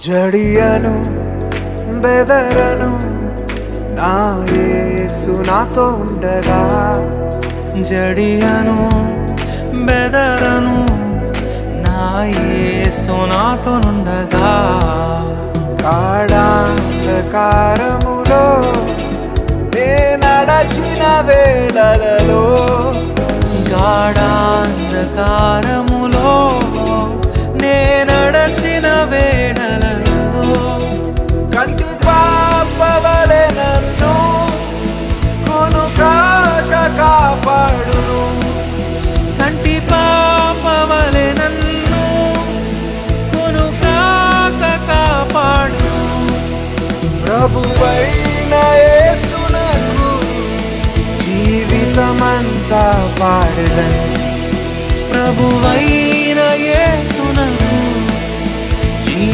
జడియను బెదరను నా యేసు నాతో ఉండగా. జడియను బెదరను నా యేసు నాతోనుండగా. గాఢాంధకారములో నే నడచిన వేళలలో, గాఢాంధకారములో నే నడచిన వేళలలో, కంటి పాపవలె నన్ను కొనుకాక కాపాడును. కంటి పాపవలె నన్ను కొనుకాక కాపాడు. ప్రభువైన యేసునకు జీవితమంతా పాడెదను. ప్రభువై